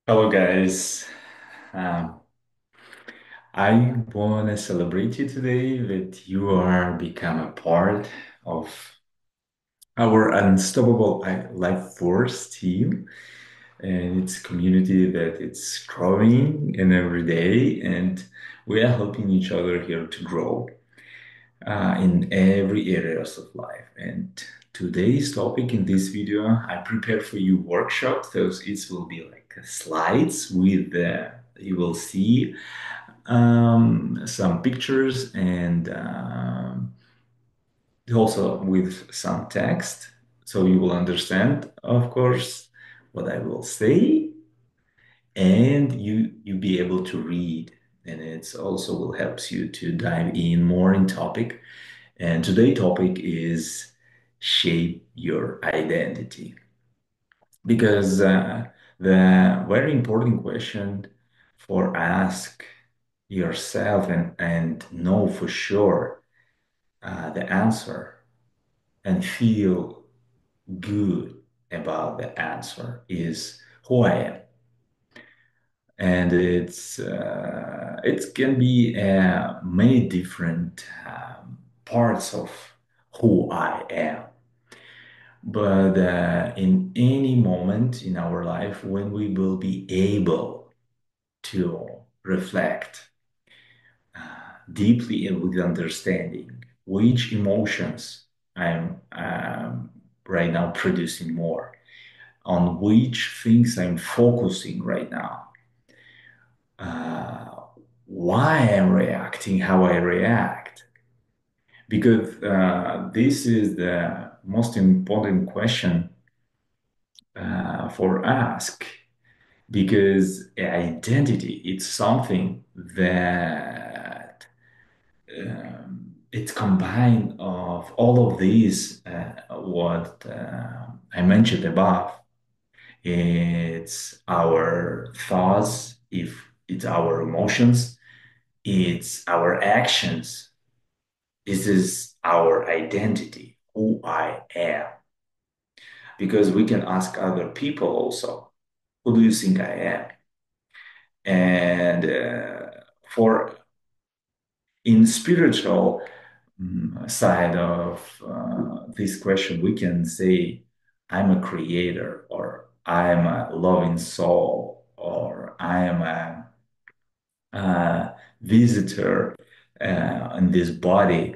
Hello, guys. Um, I want to celebrate you today that you are become a part of our Unstoppable Life Force team, and it's a community that it's growing and every day, and we are helping each other here to grow in every areas of life. And today's topic in this video, I prepared for you workshop. Those it will be like slides with you will see some pictures and also with some text. So you will understand, of course, what I will say, and you be able to read. And it's also will helps you to dive in more in topic. And today's topic is shape your identity. Because the very important question for ask yourself and know for sure the answer and feel good about the answer is who I am. And it can be many different parts of who I am. But in any moment in our life when we will be able to reflect deeply and with understanding which emotions I'm right now producing more, on which things I'm focusing right now, uh, why I'm reacting, how I react. Because this is the most important question for ask. Because identity, it's something that it's combined of all of these what I mentioned above. It's our thoughts, if it's our emotions, it's our actions. This is our identity, who I am. Because we can ask other people also, who do you think I am? And for in spiritual side of this question, we can say, I'm a creator, or I'm a loving soul, or I am a visitor in this body.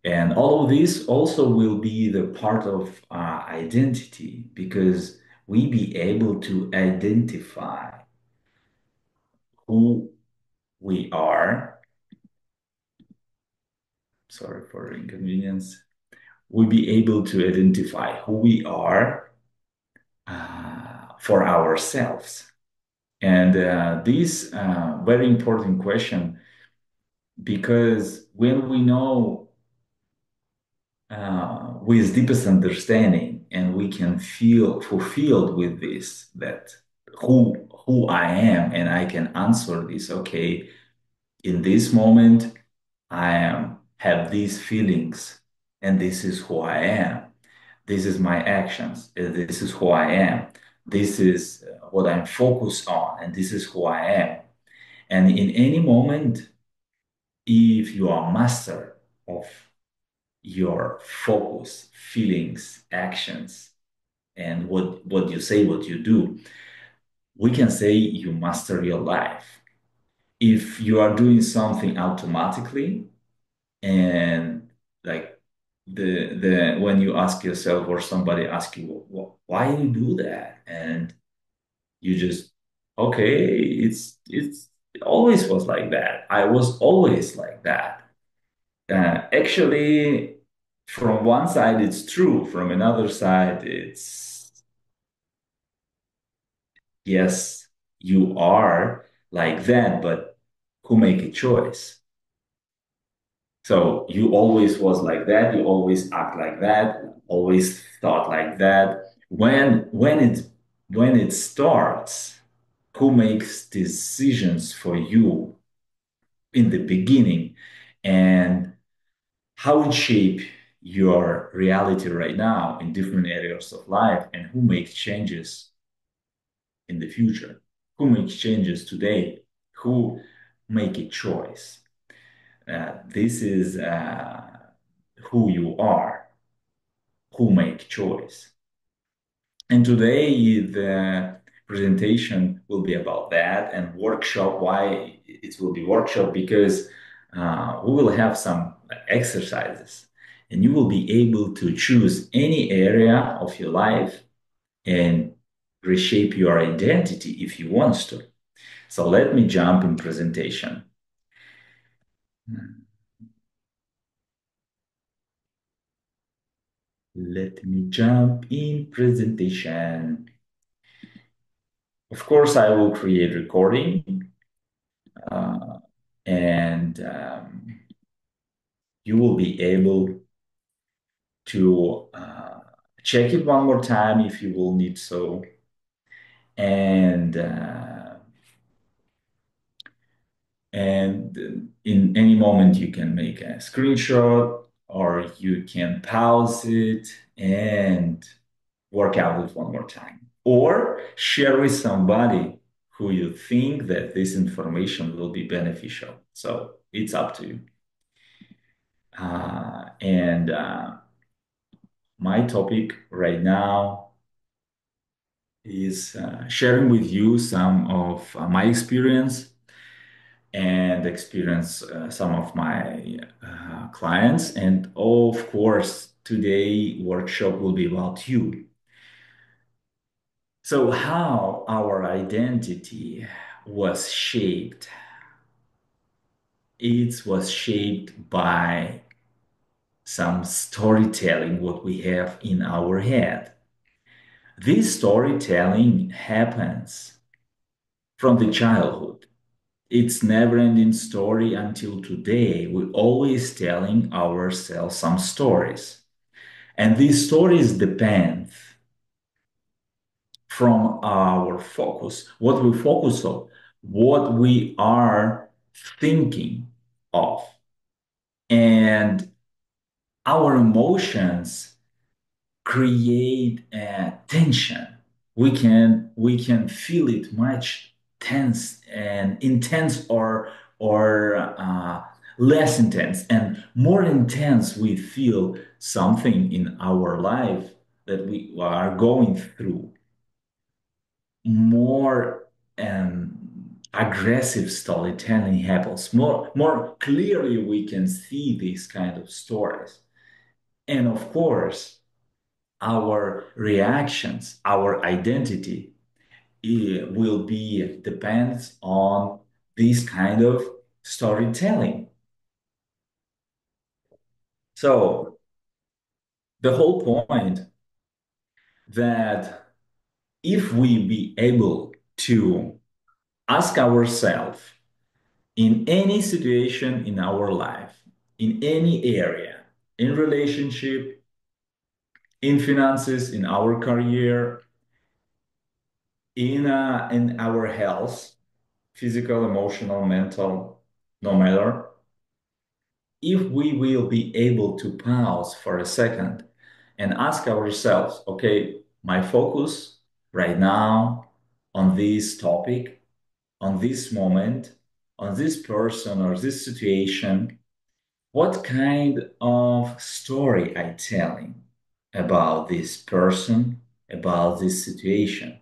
And all of this also will be the part of identity because we be able to identify who we are. Sorry for the inconvenience. We'll be able to identify who we are for ourselves. And this very important question because when we know with deepest understanding and we can feel fulfilled with this that who I am and I can answer this okay in this moment I am have these feelings and this is who I am. This is my actions. This is who I am. This is what I'm focused on, and this is who I am. And in any moment, if you are master of your focus, feelings, actions, and what you say, what you do, we can say you master your life. If you are doing something automatically, and like the when you ask yourself or somebody asks you why you do that and you just okay it's it always was like that. I was always like that. Actually from one side it's true, from another side it's yes you are like that, but who make a choice? So you always was like that, you always act like that, always thought like that. When it starts, who makes decisions for you in the beginning and how it shape your reality right now in different areas of life and who makes changes in the future. who makes changes today, who make a choice. This is who you are, who make choice. And today the presentation will be about that and workshop. Why it will be workshop? Because we will have some exercises and you will be able to choose any area of your life and reshape your identity if you want to. So let me jump in presentation. Let me jump in presentation. Of course, I will create recording uh, and you will be able to check it one more time if you will need so. And in any moment you can make a screenshot or you can pause it and work out it one more time or share with somebody who you think that this information will be beneficial. So it's up to you. And my topic right now is sharing with you some of my experience and experience some of my clients. And of course, today workshop will be about you. So how our identity was shaped. It was shaped by some storytelling, what we have in our head. This storytelling happens from the childhood. It's never-ending story until today. We're always telling ourselves some stories. And these stories depend from our focus, what we focus on, what we are thinking of. And our emotions create a tension. We can feel it much tense and intense or less intense and more intense. We feel something in our life that we are going through more aggressive storytelling happens more clearly. We can see these kind of stories, and of course our reactions, our identity will be depends on this kind of storytelling. So the whole point that if we be able to ask ourselves in any situation in our life, in any area, in relationship, in finances, in our career, in our health, physical, emotional, mental, no matter. If we will be able to pause for a second and ask ourselves, okay, my focus right now on this topic, on this moment, on this person or this situation, what kind of story I telling about this person, about this situation?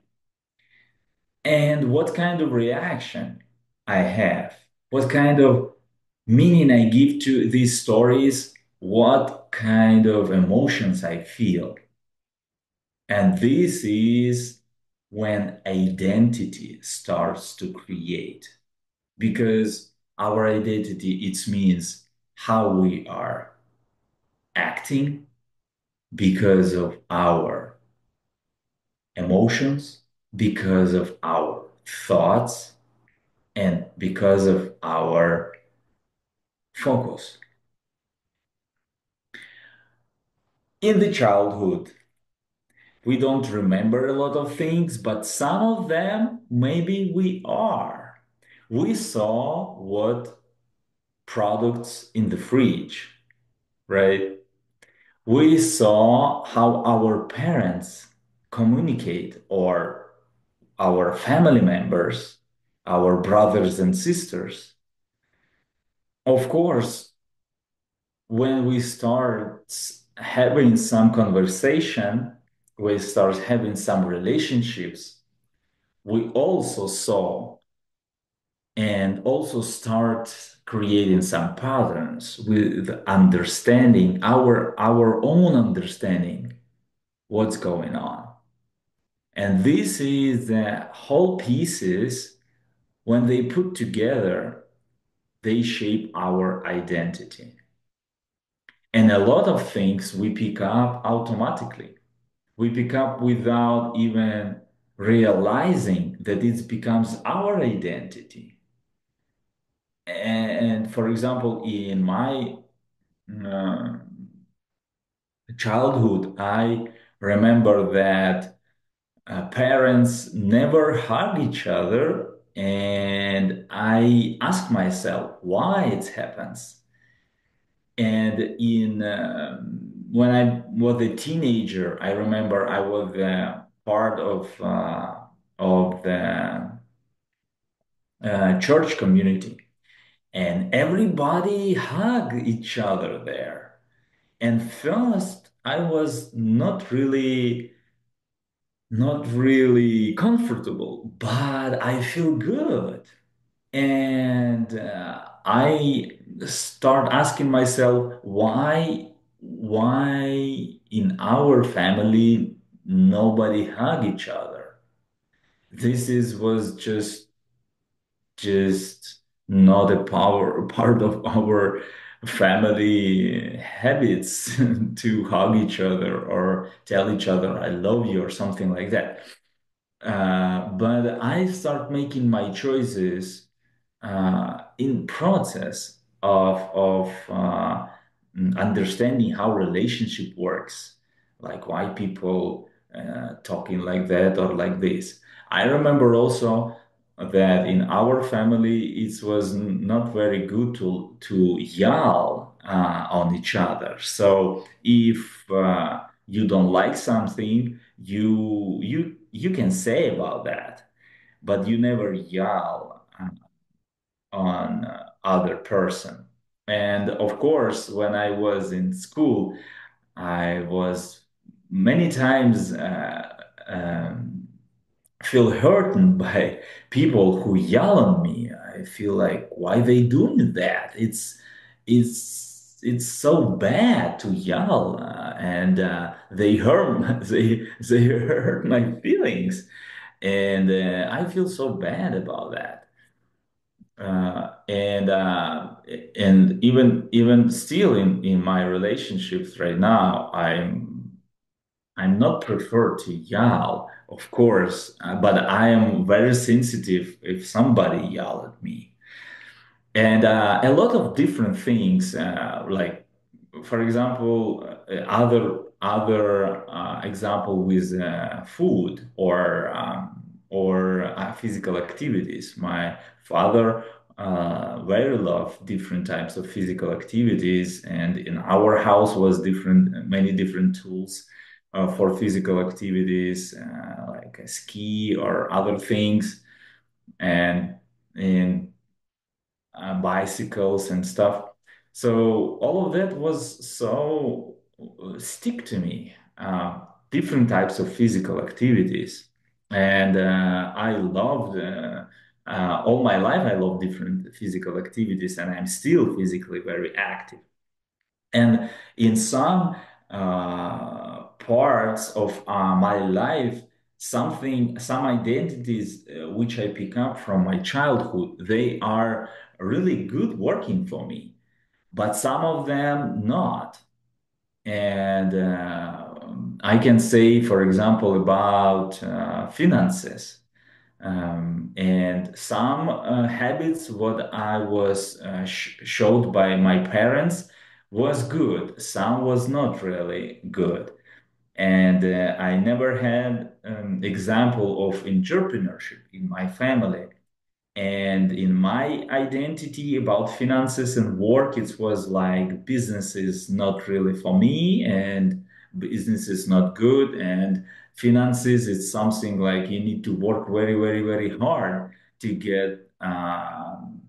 And what kind of reaction I have, what kind of meaning I give to these stories, what kind of emotions I feel. And this is when identity starts to create, because our identity, it means how we are acting because of our emotions, because of our thoughts, and because of our focus. In the childhood, we don't remember a lot of things, but some of them maybe we are. We saw what products in the fridge, right? We saw how our parents communicate or our family members, our brothers and sisters. Of course, when we start having some conversation, we start having some relationships, we also saw and also start creating some patterns with understanding our own understanding what's going on. And this is the whole pieces when they put together, they shape our identity. And a lot of things we pick up automatically. We pick up without even realizing that it becomes our identity. And for example, in my uh, childhood, I remember that parents never hug each other, and I ask myself why it happens. And in when I was a teenager, I remember I was part of the church community, and everybody hugged each other there. And first, I was not really comfortable, but I feel good. And I start asking myself why in our family nobody hug each other. This is was just not a power part of our family habits to hug each other or tell each other I love you or something like that. But I start making my choices in process of understanding how relationship works, like why people talking like that or like this. I remember also that in our family it was not very good to yell on each other. So if you don't like something, you can say about that, but you never yell on other person. And of course, when I was in school, I was many times feel hurted by people who yell on me. I feel like why they doing that? It's so bad to yell, and they hurt they hurt my feelings, and I feel so bad about that. And even still in my relationships right now, I'm not prefer to yell, of course, but I am very sensitive if somebody yell at me. And a lot of different things, like for example, other example with food or physical activities. My father very loved different types of physical activities, and in our house was many different tools for physical activities, like a ski or other things, and and bicycles and stuff. So all of that was so stick to me. Different types of physical activities, and I loved all my life. I love different physical activities, and I'm still physically very active. And in some parts of my life, some identities which I pick up from my childhood, they are really good working for me, but some of them not. And I can say, for example, about finances. And some habits what I was showed by my parents was good. Some was not really good. And I never had example of entrepreneurship in my family. And in my identity about finances and work, it was like business is not really for me, and business is not good, and finances is something like you need to work very, very, very hard to get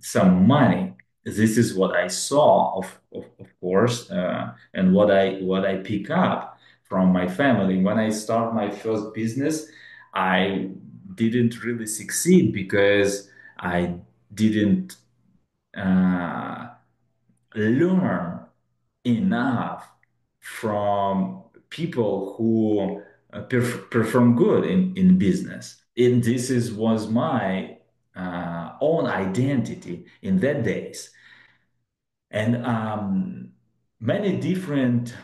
some money. This is what I saw, of course, and what I pick up from my family. When I start my first business, I didn't really succeed because I didn't uh, learn enough from people who perform good in business. And this was my own identity in that days. And many different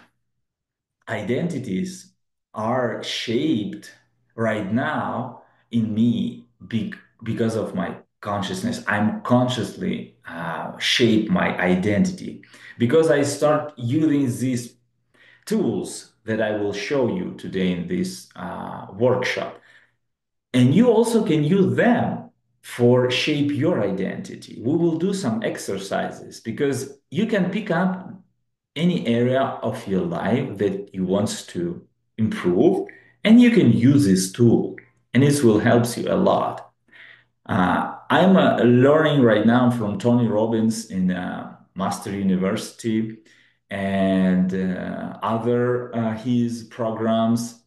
identities are shaped right now in me because of my consciousness. I'm consciously shape my identity because I start using these tools that I will show you today in this workshop. And you also can use them for shape your identity. We will do some exercises because you can pick up any area of your life that you want to improve, and you can use this tool, and this will help you a lot. I'm learning right now from Tony Robbins in Master University and other his programs,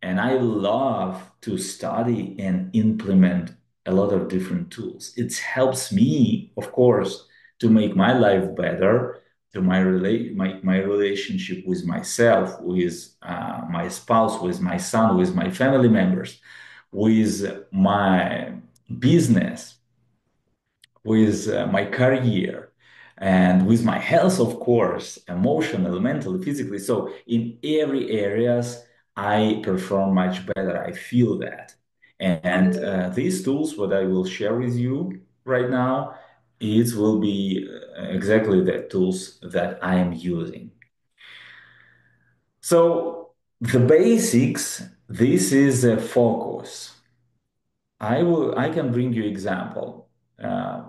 and I love to study and implement a lot of different tools. It helps me, of course, to make my life better, to my relationship with myself, with my spouse, with my son, with my family members, with my business, with my career, and with my health, of course, emotionally, mentally, physically. So in every areas, I perform much better. I feel that. And these tools, what I will share with you right now, it will be exactly the tools that I am using. So the basics, this is a focus. I can bring you example. Uh,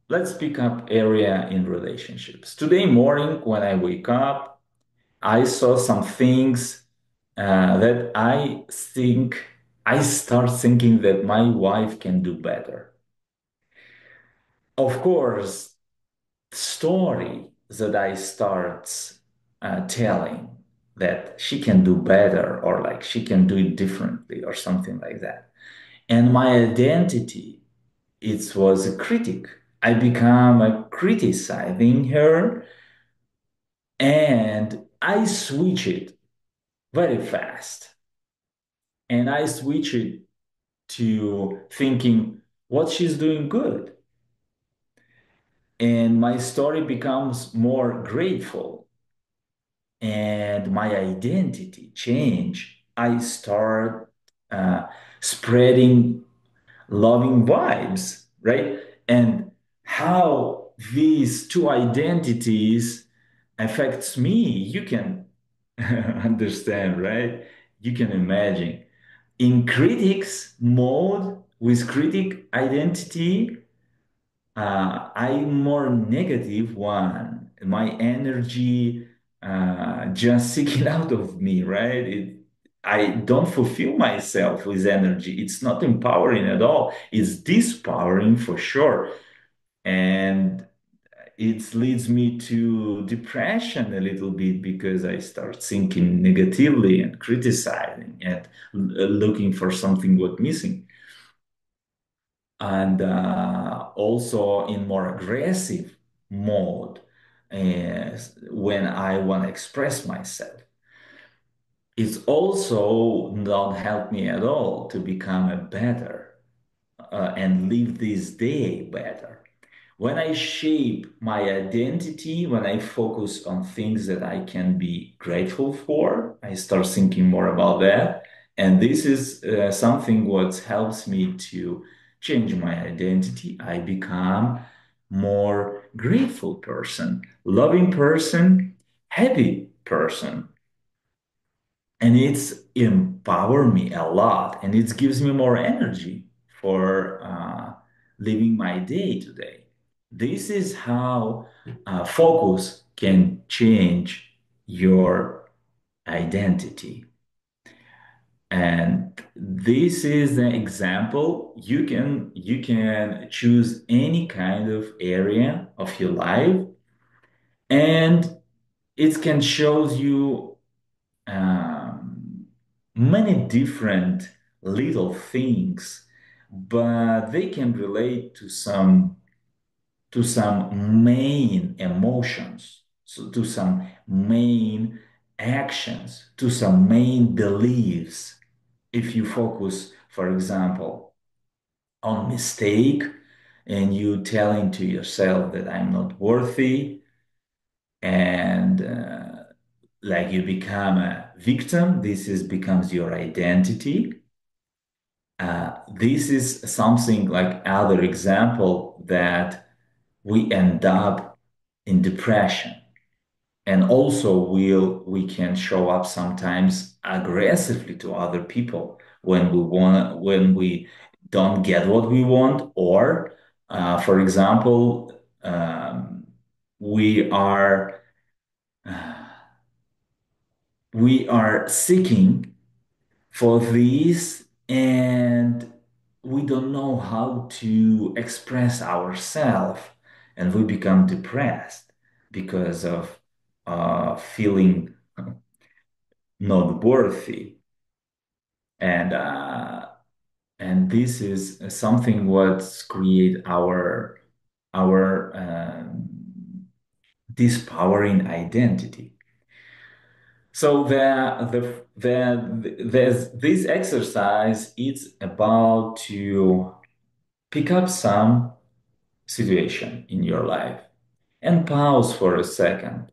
let's pick up area in relationships. Today morning when I wake up, I saw some things that I start thinking that my wife can do better. Of course, story that I start telling that she can do better or like she can do it differently or something like that. And my identity, it was a critic. I become a criticizing her and I switch it very fast. And I switch it to thinking what she's doing good. And my story becomes more grateful and my identity change. I start uh, spreading loving vibes, right? And how these two identities affects me, you can understand, right? You can imagine. In critics mode, with critic identity, I'm more negative one. My energy just seeking out of me, right? I don't fulfill myself with energy. It's not empowering at all. It's dispowering for sure. And it leads me to depression a little bit because I start thinking negatively and criticizing and looking for something what missing. And also in more aggressive mode when I want to express myself. It's also not helped me at all to become a better and live this day better. When I shape my identity, when I focus on things that I can be grateful for, I start thinking more about that. And this is something what helps me to change my identity. I become more grateful person, loving person, happy person. And it's empower me a lot and it gives me more energy for living my day today. This is how focus can change your identity. And this is an example. You can choose any kind of area of your life, and it can shows you um, many different little things, but they can relate to some main emotions, so to some main actions, to some main beliefs. If you focus, for example, on mistake and you telling to yourself that I'm not worthy, and like you become a victim, this is becomes your identity. This is something like other example that we end up in depression. And also we can show up sometimes aggressively to other people when we don't get what we want, or for example, we are we are seeking for this, and we don't know how to express ourselves, and we become depressed because of feeling not worthy. And uh, and this is something what's create our dispowering identity. So there's this exercise. It's about to pick up some situation in your life and pause for a second,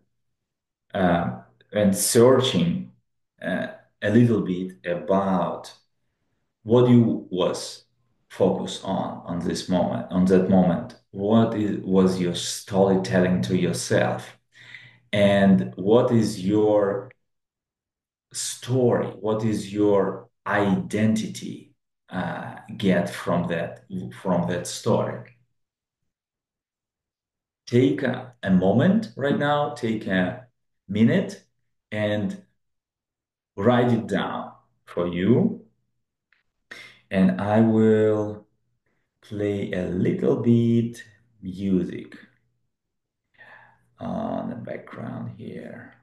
uh, and searching uh, a little bit about what you was focused on this moment, on that moment. Was your storytelling to yourself, and what is your story? What is your identity get from that story? Take a moment right now, take a minute, and write it down for you. And I will play a little bit music on the background here.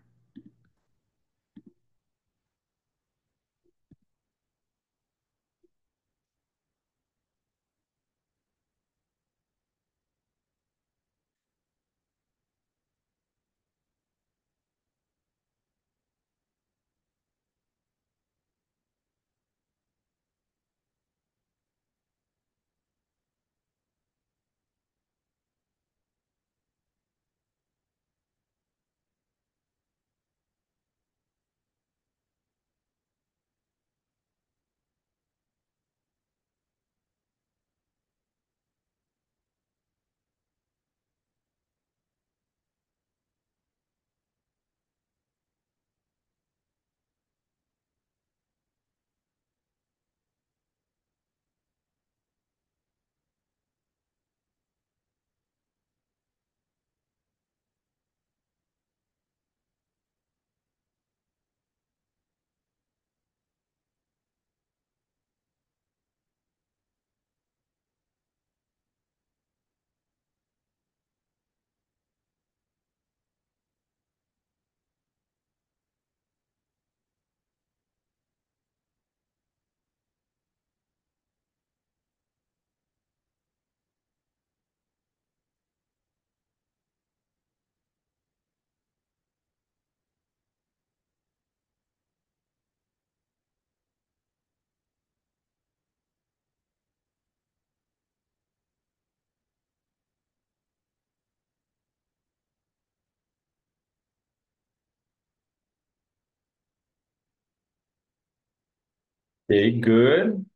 Okay, good,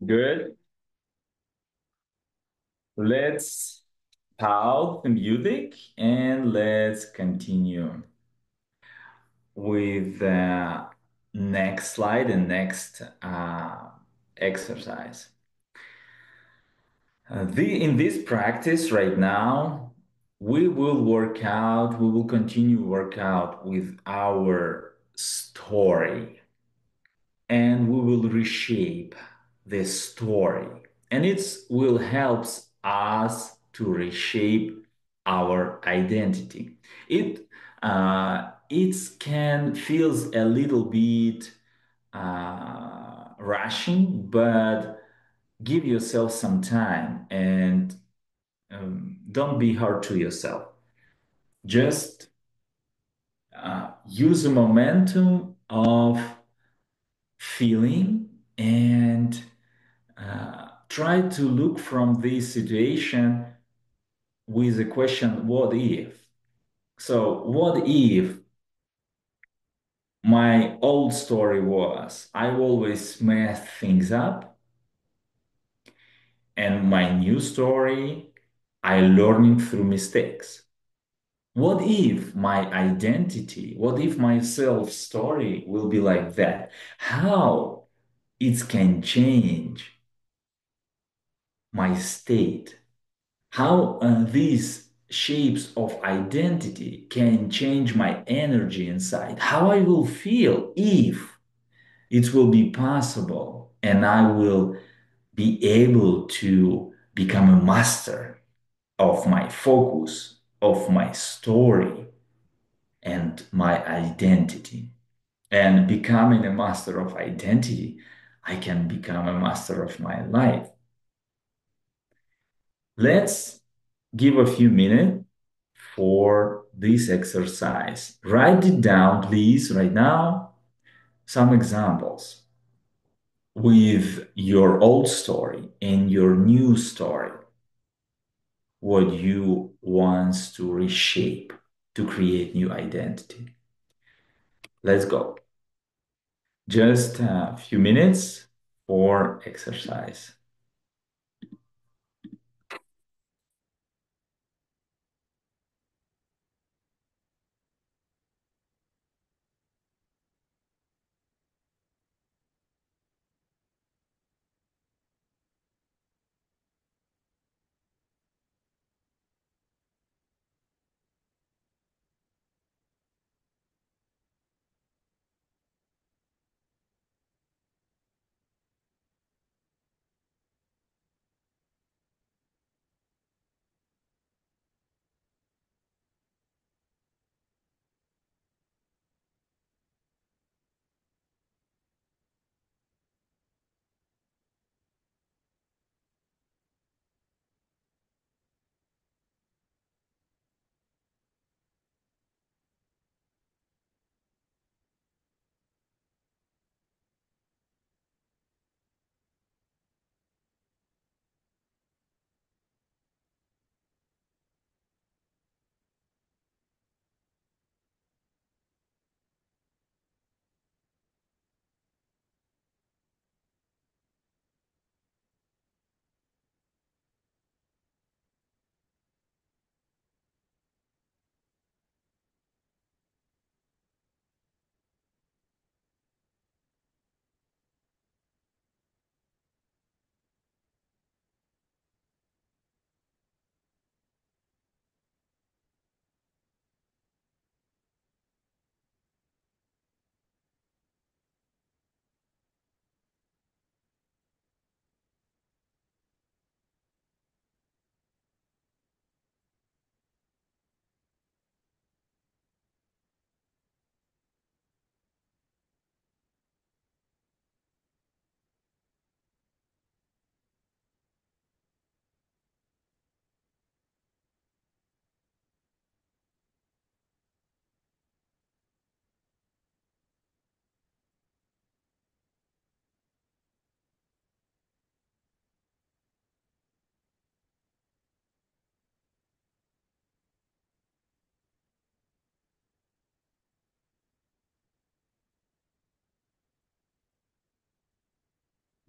good. Let's pause the music and let's continue with the next slide and next exercise. In this practice right now, we will continue work out with our story. and we will reshape the story. And it will help us to reshape our identity. It can feels a little bit rushing, but give yourself some time and don't be hard to yourself. Just use the momentum of feeling and try to look from this situation with the question, what if? So, what if my old story was I always messed things up, and my new story, I learning through mistakes? What if my identity, what if my self story will be like that? How it can change my state? How these shapes of identity can change my energy inside? How I will feel if it will be possible and I will be able to become a master of my focus, of my story, and my identity. And becoming a master of identity, I can become a master of my life. Let's give a few minutes for this exercise. Write it down, please, right now. Some examples with your old story and your new story, what you want to reshape to create new identity. Let's go. Just a few minutes for exercise.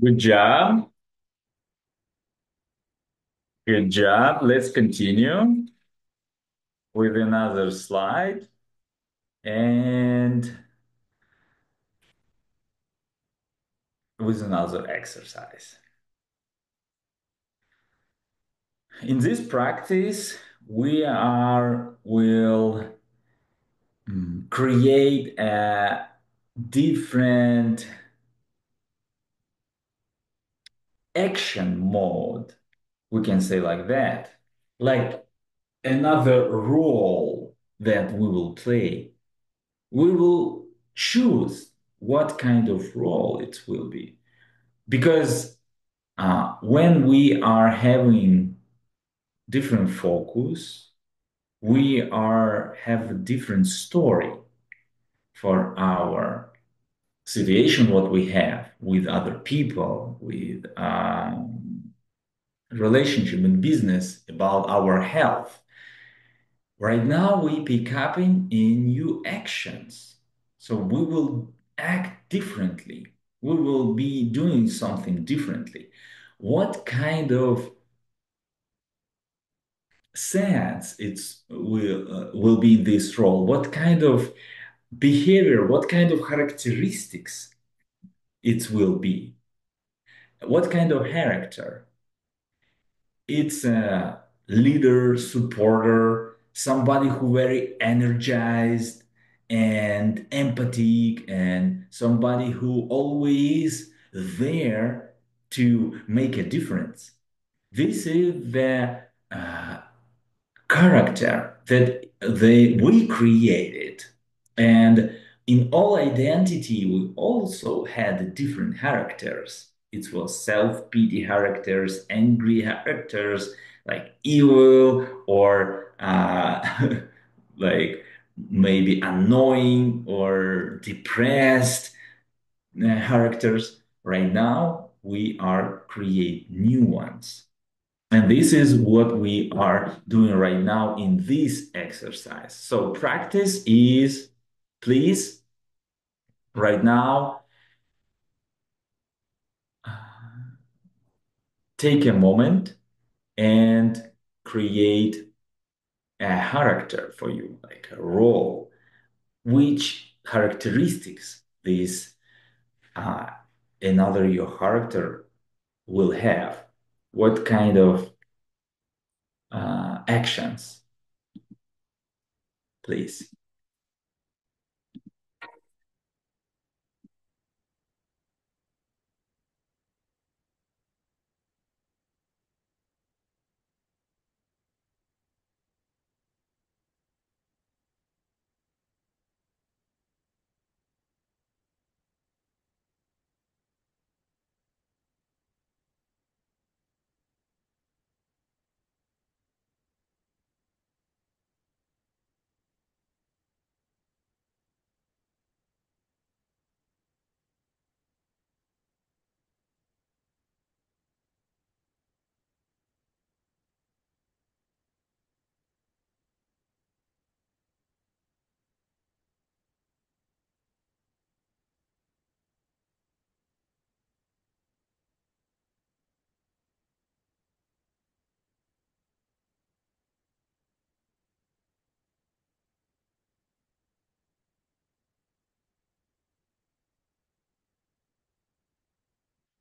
Good job. Good job. Let's continue with another slide and with another exercise. In this practice, we are will create a different action mode. We can say like that. Like another role that we will play. We will choose what kind of role it will be. Because when we are having different focus, we are have a different story for our situation, what we have with other people, with relationship and business, about our health. Right now, we pick up in new actions. So we will act differently. We will be doing something differently. What kind of sense will be in this role? What kind of behavior? What kind of characteristics it will be? What kind of character? It's a leader, supporter, somebody who very energized and empathic, and somebody who always there to make a difference. This is the character that we created. And in all identity, we also had different characters. It was self-pity characters, angry characters, like evil or like maybe annoying or depressed characters. Right now, we are create new ones. And this is what we are doing right now in this exercise. So practice is, please, right now, take a moment and create a character for you, like a role. Which characteristics this uh, another your character will have? What kind of actions, please?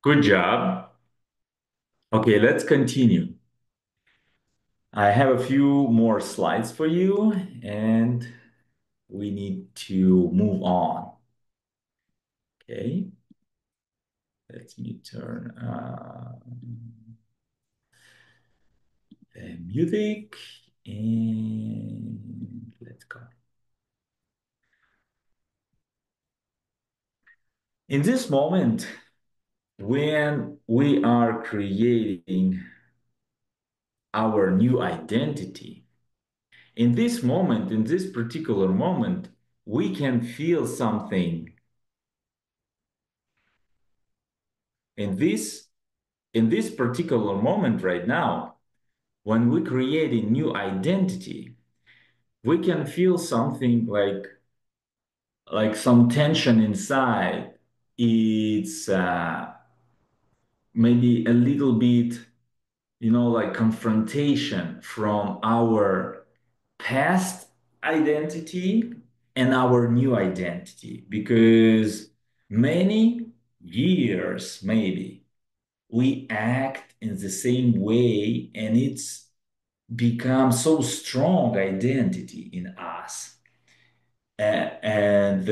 Good job. Okay, let's continue. I have a few more slides for you, and we need to move on. Okay, let me turn the music and let's go. In this moment, when we are creating our new identity, in this moment, in this particular moment, we can feel something in this particular moment right now. When we create a new identity, we can feel something like some tension inside. It's maybe a little bit, like confrontation from our past identity and our new identity, because many years maybe we act in the same way, and it's become so strong identity in us. And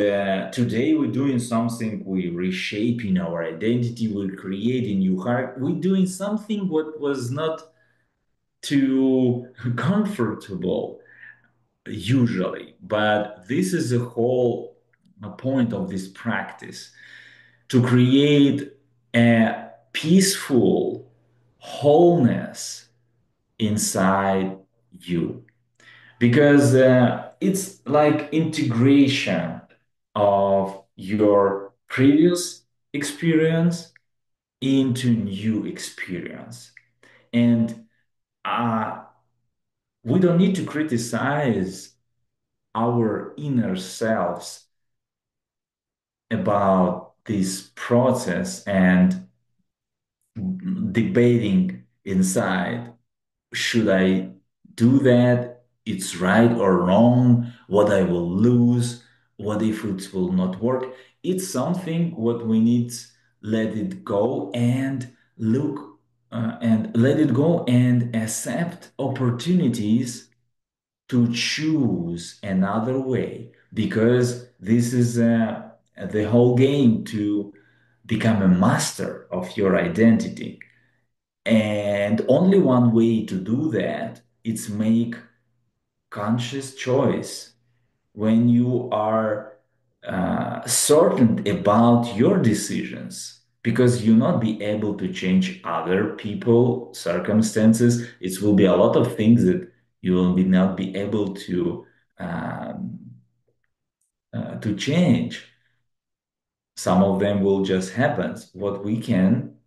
today we're doing something, we're reshaping our identity, we're creating new heart, we're doing something what was not too comfortable usually. But this is the whole point of this practice to create a peaceful wholeness inside you. Because it's like integration of your previous experience into new experience. And uh, we don't need to criticize our inner selves about this process and debating inside, should I do that? It's right or wrong, what I will lose, what if it will not work? It's something what we need let it go and look and let it go and accept opportunities to choose another way, because this is the whole game to become a master of your identity. And only one way to do that is make conscious choice. When you are certain about your decisions, because you not be able to change other people circumstances, it will be a lot of things that you will be not be able um, to change. Some of them will just happen. What we can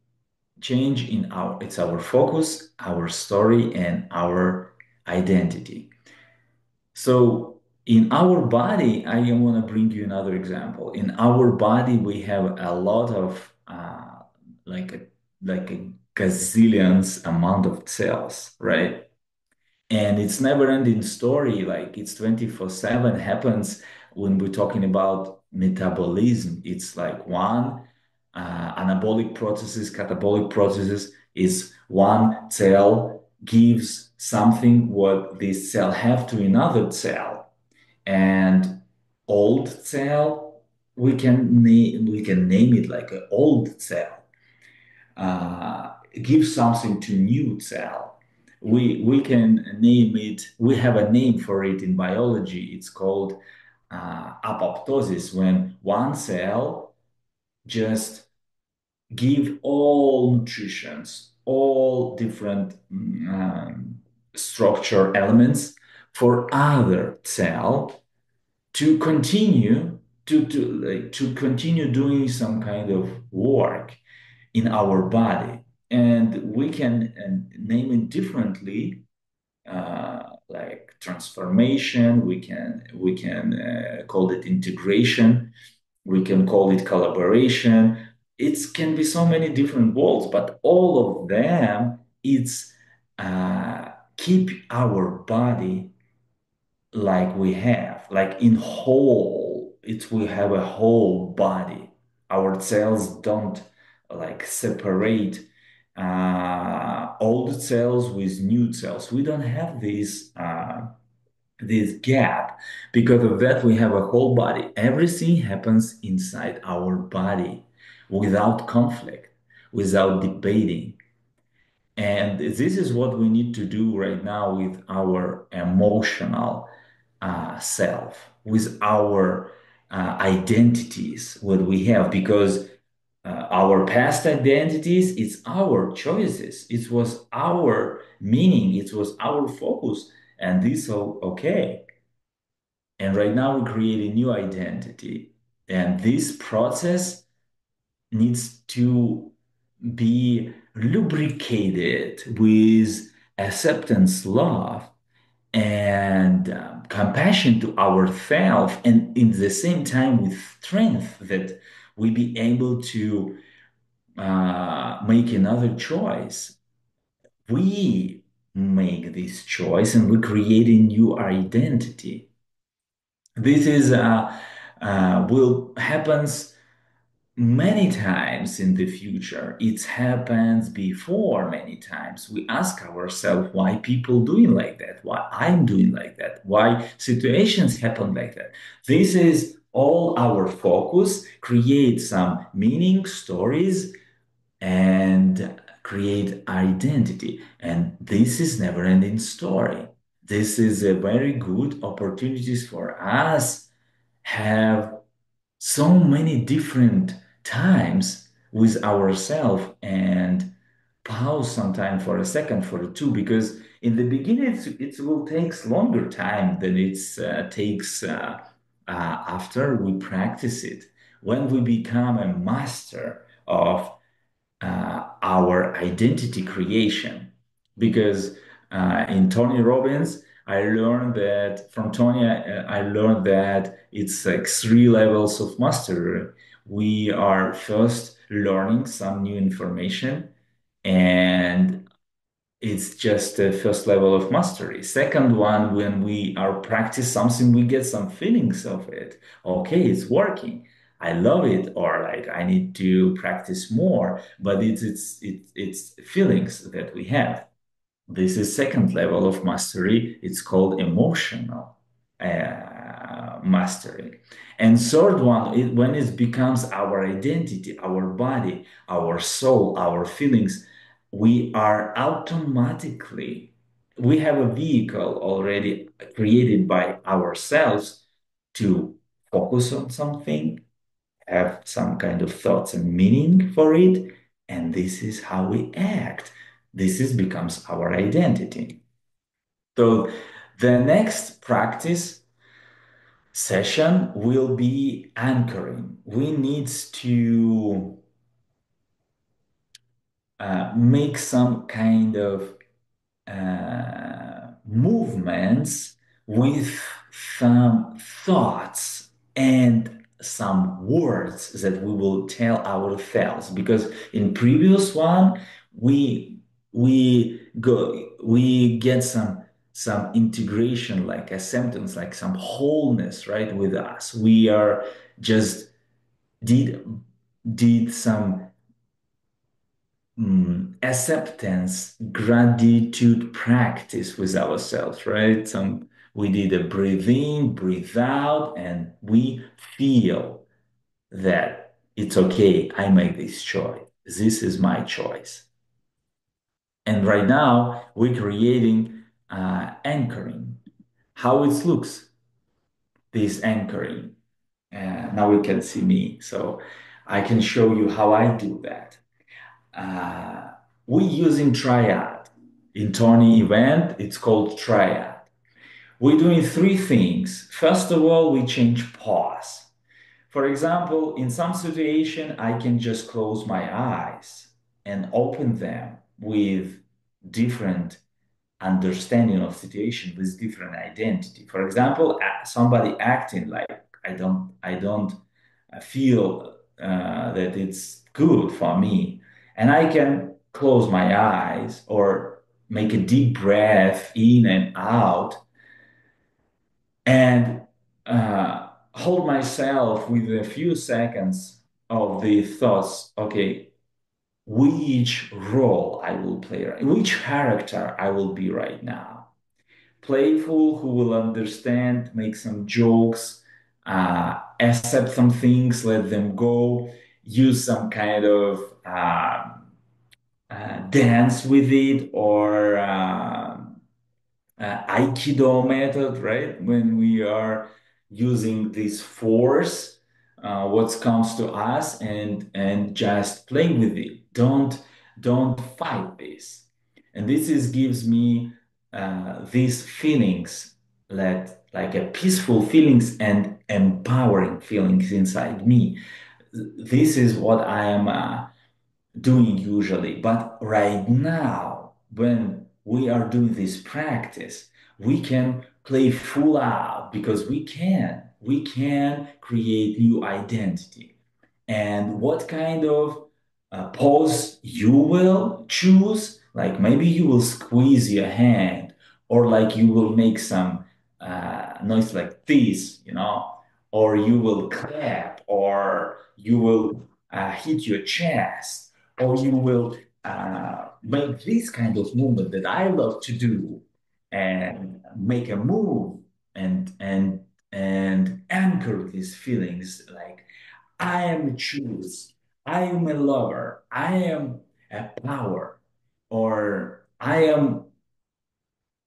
change in our, it's our focus, our story, and our identity. So in our body, I want to bring you another example. In our body, we have a lot of like a like a gazillions amount of cells, right? And it's never ending story. Like it's 24/7 happens when we're talking about metabolism. It's like one anabolic processes, catabolic processes is one cell gives something what this cell have to another cell. And old cell, we can name it like an old cell, give something to new cell. We can name it. We have a name for it in biology. It's called apoptosis, when one cell just give all nutritions, all different structure elements for other cell to continue to continue doing some kind of work in our body. And we can name it differently, like transformation. We can call it integration. We can call it collaboration. It can be so many different words, but all of them, it's keep our body like we have, like in whole, it we have a whole body. Our cells don't like separate old cells with new cells. We don't have this gap. Because of that, we have a whole body. Everything happens inside our body without conflict, without debating. And this is what we need to do right now with our emotional self, with our identities, what we have, because our past identities, it's our choices, it was our meaning, it was our focus, and this all okay. And right now we create a new identity, and this process needs to be lubricated with acceptance, love, and compassion to ourselves, and in the same time with strength that we be able to make another choice. We make this choice and we create a new identity. This is will happens many times in the future. It happens before many times. We ask ourselves why people doing like that, why I'm doing like that, why situations happen like that. This is all our focus, create some meaning, stories, and create identity. And this is never ending story. This is a very good opportunities for us have so many different times with ourselves and pause sometime for a second for two because in the beginning it will takes longer time than it takes after we practice it when we become a master of our identity creation. Because in Tony Robbins, I learned that from Tony, I learned that it's like three levels of mastery. We are first learning some new information, and it's just the first level of mastery. Second one, when we are practice something, we get some feelings of it. Okay, it's working. I love it, or like I need to practice more. But it's feelings that we have. This is second level of mastery. It's called emotional mastery. And third one, when it becomes our identity, our body, our soul, our feelings, we are automatically, we have a vehicle already created by ourselves to focus on something, have some kind of thoughts and meaning for it, and this is how we act. This is becomes our identity. So the next practice session will be anchoring. We need to make some kind of movements with some thoughts and some words that we will tell ourselves because in previous one we get some integration like a sentence like some wholeness right with us we are just did did some acceptance, gratitude practice with ourselves, right? We did a breathe in, breathe out, and we feel that it's okay. I make this choice. This is my choice. And right now, we're creating anchoring. How it looks, this anchoring. Now we can see me, so I can show you how I do that. Uh, we using triad. In Tony event, it's called triad. We're doing three things. First of all, we change pause. For example, in some situation, I can just close my eyes and open them with different understanding of situation with different identity. For example, somebody acting like I don't feel that it's good for me, and I can close my eyes or make a deep breath in and out, and hold myself with a few seconds of the thoughts. Okay, which role I will play, which character I will be right now playful, who will understand, make some jokes, accept some things, let them go, use some kind of dance with it or Aikido method, right? When we are using this force, what comes to us and just play with it. Don't fight this. And this is gives me these feelings like a peaceful feelings and empowering feelings inside me. This is what I am doing usually. But right now, when we are doing this practice, we can play full out because we can create new identity. And what kind of pose you will choose, like maybe you will squeeze your hand, or like you will make some noise like this, or you will clap, or you will hit your chest, or you will make this kind of movement that I love to do, and make a move and and and anchor these feelings like I am a choose, I am a lover, I am a power, or I am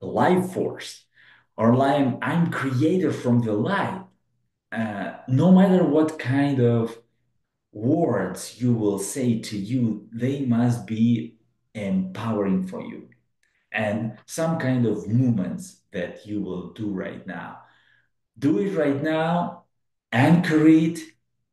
life force, or I'm creator from the light. No matter what kind of words you will say to you, they must be empowering for you. And some kind of movements that you will do right now. Do it right now, anchor it,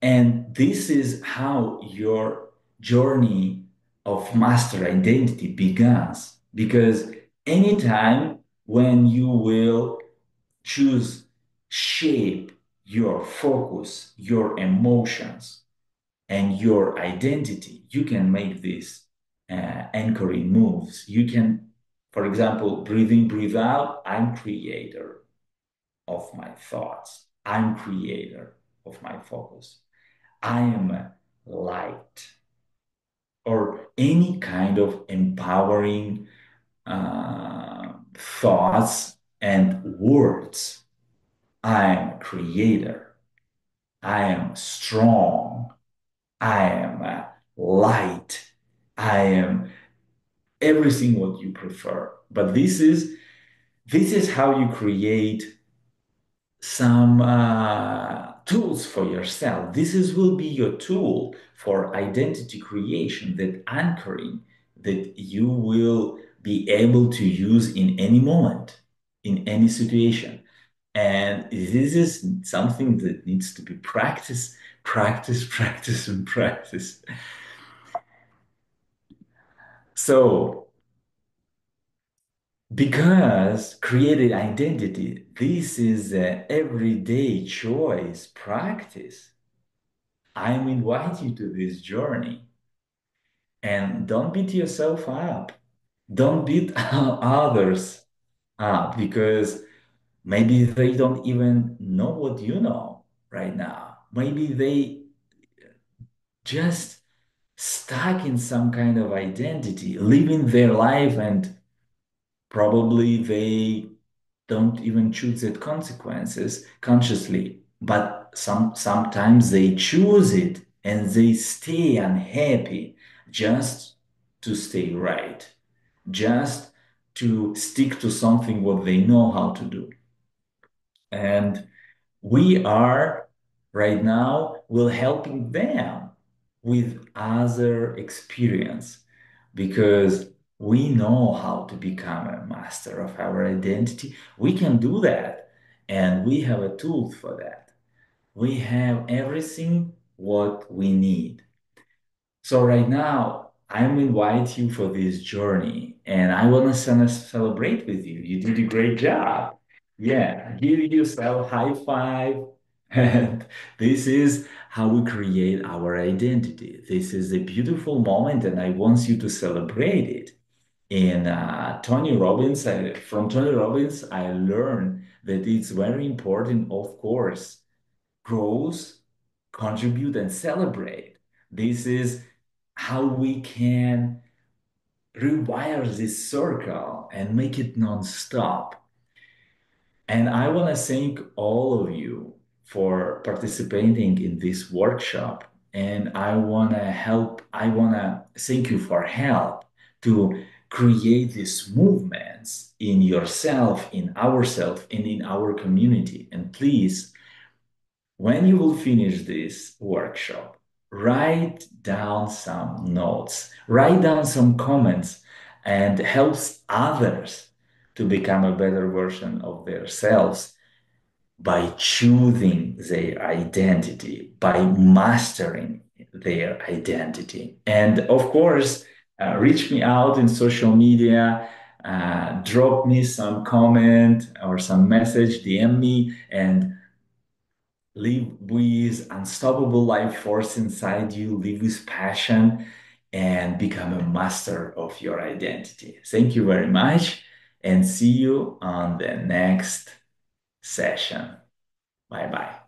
and this is how your journey of master identity begins. Because anytime when you will choose shape your focus, your emotions, and your identity, you can make these anchoring moves. You can, for example, breathe in, breathe out. I'm creator of my thoughts. I'm creator of my focus. I am light, or any kind of empowering thoughts and words. I am a creator. I am strong. I am light. I am everything what you prefer. But this is how you create some tools for yourself. Will be your tool for identity creation, that anchoring that you will be able to use in any moment, in any situation. And this is something that needs to be practiced, practice, practice, and practice. So, because created identity, this is an everyday choice practice. I'm inviting you to this journey, and don't beat yourself up. Don't beat others up, because maybe they don't even know what you know right now. Maybe they just stuck in some kind of identity, living their life, and probably they don't even choose the consequences consciously, but sometimes they choose it and they stay unhappy just to stay right, just to stick to something what they know how to do. And we are right now will helping them with other experience, because we know how to become a master of our identity. We can do that, and we have a tool for that. We have everything what we need. So right now, I'm inviting you for this journey, and I want to celebrate with you. You did a great job. Yeah, give yourself high five. And this is how we create our identity. This is a beautiful moment, and I want you to celebrate it. In from Tony Robbins, I learned that it's very important, of course, growth, contribute, and celebrate. This is how we can rewire this circle and make it non-stop. And I want to thank all of you for participating in this workshop. And I want to thank you for help to create these movements in yourself, in ourselves, and in our community. And please, when you will finish this workshop, write down some notes, write down some comments, and helps others to become a better version of themselves by choosing their identity, by mastering their identity. And of course, reach me out in social media, drop me some comment or some message, DM me, and live with unstoppable life force inside you, live with passion, and become a master of your identity. Thank you very much, and see you on the next session. Bye bye.